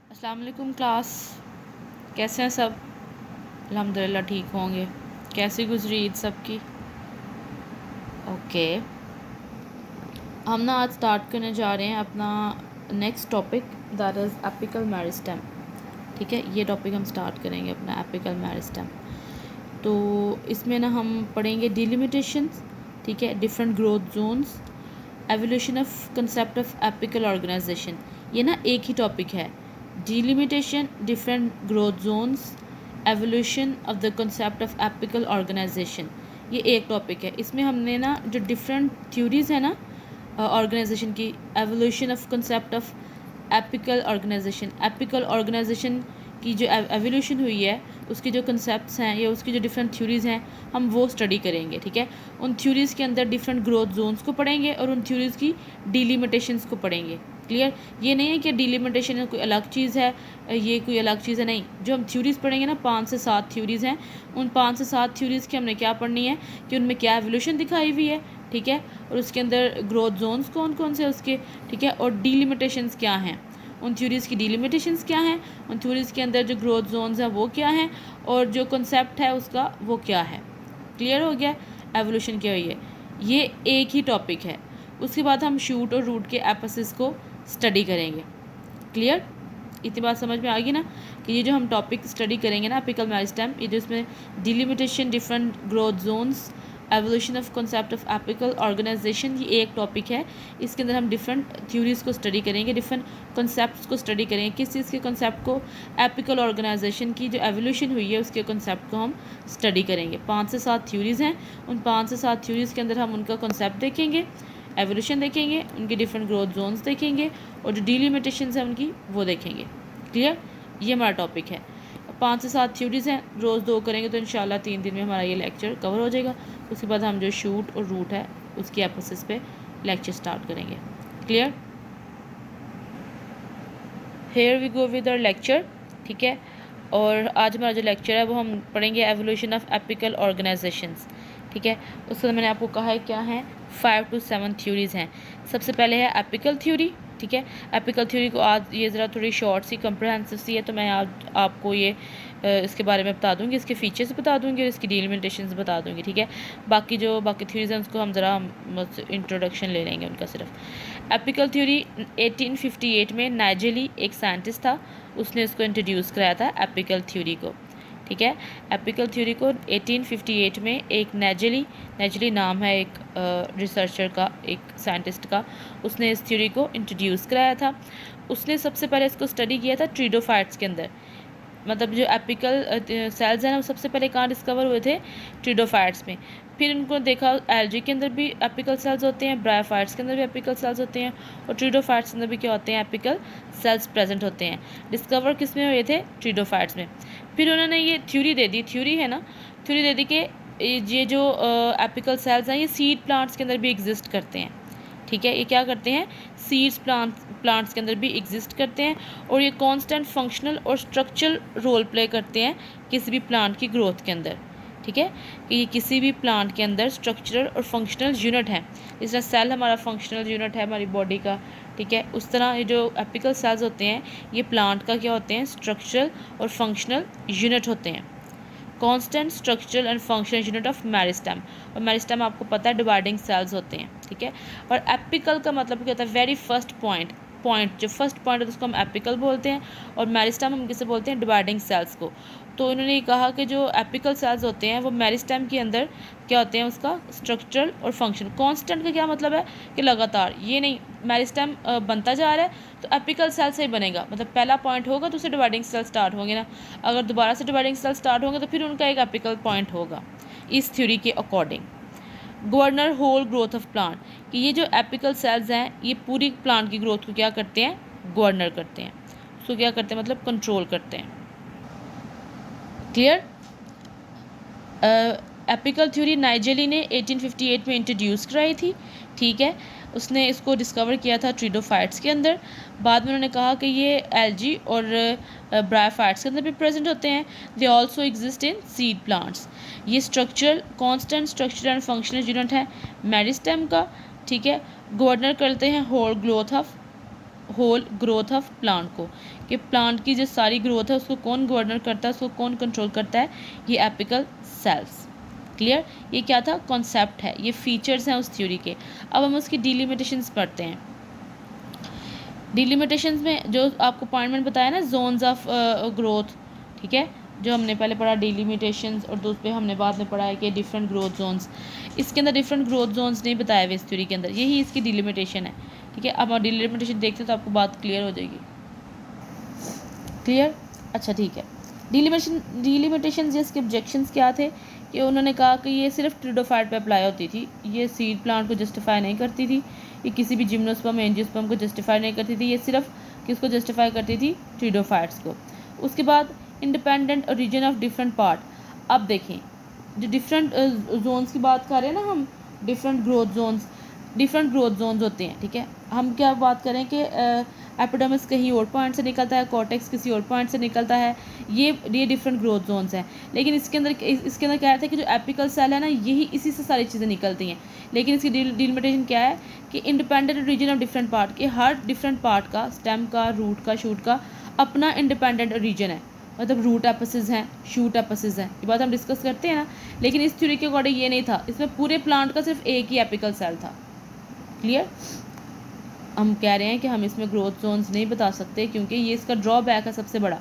अस्सलाम वालेकुम क्लास, कैसे हैं सब? अल्हम्दुलिल्लाह ठीक होंगे। कैसी गुजरी ईद सबकी? ओके, हम ना आज स्टार्ट करने जा रहे हैं अपना next topic, that is apical meristem. ठीक है, ये टॉपिक हम स्टार्ट करेंगे अपना एपिकल मेरिस्टेम। तो इसमें ना हम पढ़ेंगे डिलिमिटेशंस, ठीक है, different growth zones, evolution of concept of apical organisation. ये ना एक ही टॉपिक है, delimitation, different growth zones, evolution of the concept of apical organisation. ये एक टॉपिक है। इसमें हमने ना जो डिफरेंट थ्योरीज है ना ऑर्गेनाइजेशन की, evolution of concept of apical organisation, apical organisation की जो एवोल्यूशन हुई है उसके जो कंसेप्ट्स हैं या उसकी जो डिफरेंट थ्योरीज़ हैं हम वो स्टडी करेंगे। ठीक है, उन थ्योरीज़ के अंदर डिफरेंट ग्रोथ जोन्स को पढ़ेंगे और उन थ्योरीज़ की डिलिमिटेशंस को पढ़ेंगे। क्लियर? ये नहीं है कि डिलिमिटेशन कोई अलग चीज़ है, ये कोई अलग चीज़ है, नहीं। जो हम थ्योरीज़ पढ़ेंगे ना 5 से 7 थ्योरीज़ हैं, उन 5 से 7 थ्योरीज़ की हमने क्या पढ़नी है कि उनमें क्या एवोल्यूशन दिखाई हुई है, ठीक है, और उसके अंदर ग्रोथ जोन्स कौन कौन से उसके, ठीक है, और डिलिमिटेशंस क्या हैं, उन थ्योरीज़ की डिलिमिटेशंस क्या हैं, उन थ्योरीज़ के अंदर जो ग्रोथ जोन्स हैं वो क्या हैं, और जो कंसेप्ट है उसका वो क्या है। क्लियर हो गया? एवोल्यूशन क्या हुई है, ये एक ही टॉपिक है। उसके बाद हम शूट और रूट के एपिसिस को स्टडी करेंगे। क्लियर? इतनी बात समझ में आ गई ना कि ये जो हम टॉपिक स्टडी करेंगे ना एपिकल मेरिस्टेम, ये जो इसमें delimitation, different growth zones, evolution of concept of apical organisation, ये एक टॉपिक है। इसके अंदर हम डिफरेंट थ्योरीज़ को स्टडी करेंगे, डिफरेंट कंसेप्ट को स्टडी करेंगे। किस चीज़ के कंसेप्ट को? एपिकल ऑर्गेनाइजेशन की जो एवोल्यूशन हुई है उसके कंसेप्ट को हम स्टडी करेंगे। 5 से 7 थ्योरीज़ हैं, उन 5 से 7 थ्योरीज़ के अंदर हम उनका कंसेप्ट देखेंगे, एवोल्यूशन देखेंगे, उनके डिफरेंट ग्रोथ जोन्स देखेंगे, और जो डिलिमिटेशंस हैं उनकी वो देखेंगे। क्लियर? ये हमारा टॉपिक है। 5 से 7 थ्योरीज़ हैं, रोज़ 2 करेंगे तो इंशाल्लाह 3 दिन में हमारा ये लेक्चर कवर हो जाएगा। उसके बाद हम जो शूट और रूट है उसकी एपिसिस पे लेक्चर स्टार्ट करेंगे। Clear? Here we go with our lecture. ठीक है, और आज हमारा जो लेक्चर है वो हम पढ़ेंगे एवोल्यूशन ऑफ एपिकल ऑर्गेनाइजेशंस। ठीक है, उसके मैंने आपको कहा है क्या है, 5 to 7 थ्योरीज़ हैं। सबसे पहले है एपिकल थ्योरी। ठीक है, एपिकल थ्योरी को आज ये ज़रा थोड़ी शॉर्ट सी कंप्रहेंसिव सी है, तो मैं आज आपको ये इसके बारे में बता दूंगी, इसके फीचर्स बता दूंगी और इसकी डिलिमिटेशंस बता दूंगी। ठीक है, बाकी थ्योरीज़ हैं उसको हम ज़रा इंट्रोडक्शन ले लेंगे उनका सिर्फ। एपिकल थ्योरी 1858 में नाइजेली एक साइंटिस्ट था, उसने इसको इंट्रोड्यूस कराया था एपिकल थ्योरी को। ठीक है, एपिकल थ्योरी को 1858 में एक नेजली नाम है एक रिसर्चर का, एक साइंटिस्ट का, उसने इस थ्योरी को इंट्रोड्यूस कराया था। उसने सबसे पहले इसको स्टडी किया था ट्रीडोफाइट्स के अंदर, मतलब जो एपिकल सेल्स हैं वो सबसे पहले कहाँ डिस्कवर हुए थे? ट्रीडोफाइट्स में। फिर उनको देखा एल्गी के अंदर भी एपिकल सेल्स होते हैं, ब्रायोफाइट्स के अंदर भी एपिकल सेल्स होते हैं, और ट्रीडोफाइट्स के अंदर भी क्या होते हैं? एपिकल सेल्स प्रेजेंट होते हैं। डिस्कवर किस में हुए थे? ट्रीडोफाइट्स में। फिर उन्होंने ये थ्योरी दे दी, थ्योरी है ना, थ्योरी दे दी कि ये जो एपिकल सेल्स हैं ये सीड प्लांट्स के अंदर भी एग्जिस्ट करते हैं। ठीक है, ये क्या करते हैं? सीड्स प्लांट्स के अंदर भी एग्जिस्ट करते हैं, और ये कांस्टेंट फंक्शनल और स्ट्रक्चरल रोल प्ले करते हैं किसी भी प्लांट की ग्रोथ के अंदर। ठीक है, कि ये किसी भी प्लांट के अंदर स्ट्रक्चरल और फंक्शनल यूनिट है। जिस तरह सेल हमारा फंक्शनल यूनिट है हमारी बॉडी का, ठीक है, उस तरह ये जो एपिकल सेल्स होते हैं ये प्लांट का क्या होते हैं? स्ट्रक्चरल और फंक्शनल यूनिट होते हैं। Constant structural and functional unit of meristem, और मेरिस्टेम आपको पता है डिवाइडिंग सेल्स होते हैं। ठीक है, और एपिकल का मतलब क्या होता है? वेरी फर्स्ट पॉइंट, जो फर्स्ट पॉइंट है उसको हम एपिकल बोलते हैं, और मेरिस्टेम हम किसे बोलते हैं? डिवाइडिंग सेल्स को। तो इन्होंने कहा कि जो एपिकल सेल्स होते हैं वो मेरिस्टेम के अंदर क्या होते हैं? उसका स्ट्रक्चरल और फंक्शन। कांस्टेंट का क्या मतलब है? कि लगातार, ये नहीं मेरिस्टेम बनता जा रहा है तो एपिकल सेल से ही बनेगा, मतलब पहला पॉइंट होगा तो उससे डिवाइडिंग सेल स्टार्ट होंगे ना, अगर दोबारा से डिवाइडिंग सेल स्टार्ट होंगे तो फिर उनका एक एपिकल पॉइंट होगा इस थ्योरी के according. Governor whole growth of plant, कि ये जो एपिकल सेल्स हैं ये पूरी प्लांट की ग्रोथ को क्या करते हैं? गवर्नर करते हैं, उसको क्या करते हैं? मतलब कंट्रोल करते हैं। क्लियर? एपिकल थ्योरी नाइजेली ने 1858 में इंट्रोड्यूस कराई थी। ठीक है, उसने इसको डिस्कवर किया था ट्रीडोफाइट्स के अंदर। बाद में उन्होंने कहा कि ये एल्गी और ब्रायोफाइट्स के अंदर भी प्रेजेंट होते हैं। They also exist in seed plants. ये structural, constant structural and functional unit है मेरिस्टेम का। ठीक है, गवर्नर करते हैं whole growth of whole growth of plant को, कि प्लांट की जो सारी ग्रोथ है उसको कौन गवर्नर करता है, उसको कौन कंट्रोल करता है, ये एपिकल सेल्स। क्लियर, ये क्या था, कॉन्सेप्ट है, ये फीचर्स हैं उस थ्योरी के। अब हम उसकी डिलिमिटेशंस पढ़ते हैं। डिलिमिटेशंस में जो आपको पॉइंट मैंने बताया ना, जोन्स ऑफ ग्रोथ, ठीक है, जो हमने पहले पढ़ा डिलिमिटेशंस, और दूसरे हमने बाद में पढ़ा है कि डिफरेंट ग्रोथ जोन्स। इसके अंदर डिफरेंट ग्रोथ जोन्स नहीं बताए हुए इस थ्योरी के अंदर, यही इसकी डिलिमिटेशन है। ठीक है, अब आप डिलिमिटेशन देखते तो आपको बात क्लियर हो जाएगी। क्लियर, अच्छा ठीक है। डिलिमिटेशन इसके ऑब्जेक्शंस क्या थे, कि उन्होंने कहा कि ये सिर्फ ट्रिडोफाइट पे अप्लाई होती थी, ये सीड प्लांट को जस्टिफाई नहीं करती थी, ये किसी भी जिम्नोस्पर्म एंजियोस्पर्म को जस्टिफाई नहीं करती थी, ये सिर्फ किसको जस्टिफाई करती थी, ट्रिडोफाइट्स को। उसके बाद independent origin of different part. अब देखें, जो डिफरेंट जोन्स की बात कर रहे हैं ना हम, डिफरेंट ग्रोथ जोन्स होते हैं, ठीक है। हम क्या बात करें कि एपिडर्मिस कहीं और पॉइंट से निकलता है, कॉर्टेक्स किसी और पॉइंट से निकलता है, ये डिफरेंट ग्रोथ जोन्स हैं। लेकिन इसके अंदर क्या है कि जो एपिकल सेल है ना, यही इसी से सारी चीज़ें निकलती हैं। लेकिन इसकी डिलिमिटेशन क्या है कि independent origin of different part, के हर डिफरेंट पार्ट का, स्टेम का, रूट का, शूट का अपना इंडिपेंडेंट ओरिजिन है। मतलब रूट एपिसेस हैं, शूट एपिसेस हैं, ये बात हम डिस्कस करते हैं ना। लेकिन इस थ्योरी के अकॉर्डिंग ये नहीं था, इसमें पूरे प्लांट का सिर्फ एक ही एपिकल सेल था। क्लियर, हम कह रहे हैं कि हम इसमें ग्रोथ जोन्स नहीं बता सकते, क्योंकि ये इसका ड्रॉबैक है, सबसे बड़ा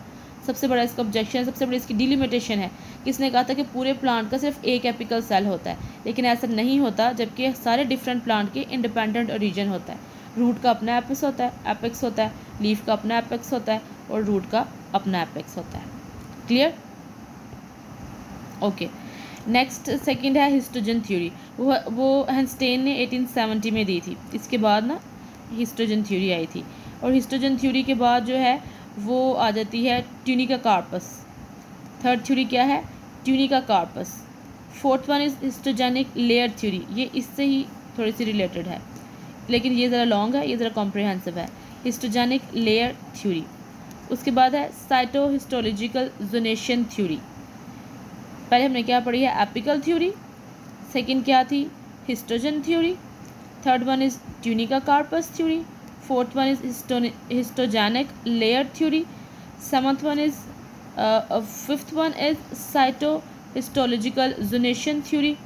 इसका ऑब्जेक्शन है, सबसे बड़ी इसकी डिलिमिटेशन है। किसने कहा था कि पूरे प्लांट का सिर्फ एक एपिकल सेल होता है, लेकिन ऐसा नहीं होता, जबकि सारे डिफरेंट प्लांट के इंडिपेंडेंट ओरिजिन होता है। रूट का अपना एपिक्स होता है, लीफ का अपना एपेक्स होता है, और रूट का अपना एपेक्स होता है। Clear, okay. नेक्स्ट सेकंड है हिस्टोजन थ्योरी। वो हैंस्टेन ने 1870 में दी थी। इसके बाद ना हिस्टोजन थ्योरी आई थी, और हिस्टोजन थ्योरी के बाद जो है वो आ जाती है ट्यूनिका कार्पस। थर्ड थ्योरी क्या है, tunica corpus. Fourth one is histogenic layer theory, ये इससे ही थोड़ी सी रिलेटेड है, लेकिन ये ज़रा लॉन्ग है, ये ज़रा कॉम्प्रिहेंसिव है। हिस्टोजेनिक लेयर थ्योरी। उसके बाद है साइटोहिस्टोलॉजिकल जोनेशन थ्योरी। पहले हमने क्या पढ़ी है, एपिकल थ्योरी। सेकंड क्या थी, histogen theory. Third one is tunica corpus theory. Fourth one is histogenic layer theory. Seventh one is fifth one is cytohistological zonation theory.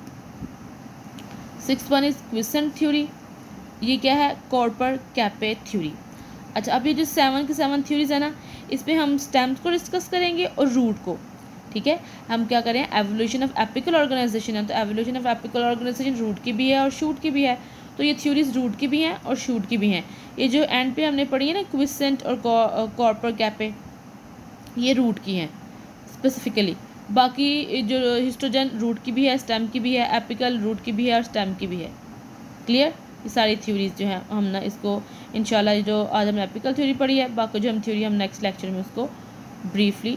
Sixth one is quiescent theory. ये क्या है, कॉर्पर कैपे theory. अच्छा, अब ये जो seven theories है ना, इसमें हम स्टेम्स को डिस्कस करेंगे और रूट को। ठीक है, हम क्या करें, एवोल्यूशन ऑफ एपिकल ऑर्गेनाइजेशन है, तो evolution of apical organization root की भी है और शूट की भी है, तो ये थ्योरीज रूट की भी हैं और शूट की भी हैं। ये जो एंड पे हमने पढ़ी है ना, क्विसेंट और कॉर्पर कैपे, ये रूट की हैं स्पेसिफिकली। बाकी जो हिस्टोजन रूट की भी है, स्टेम की भी है, एपिकल रूट की भी है और स्टेम की भी है। क्लियर, ये सारी थ्योरीज जो हैं हम ना इसको इंशाल्लाह, जो आज हमने एपिकल थ्योरी पढ़ी है, बाकी जो हम थ्योरी हम नेक्स्ट लेक्चर में उसको ब्रीफली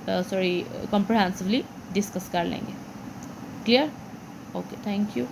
कॉम्प्रहेंसिवली डिस्कस कर लेंगे। Clear, okay, thank you.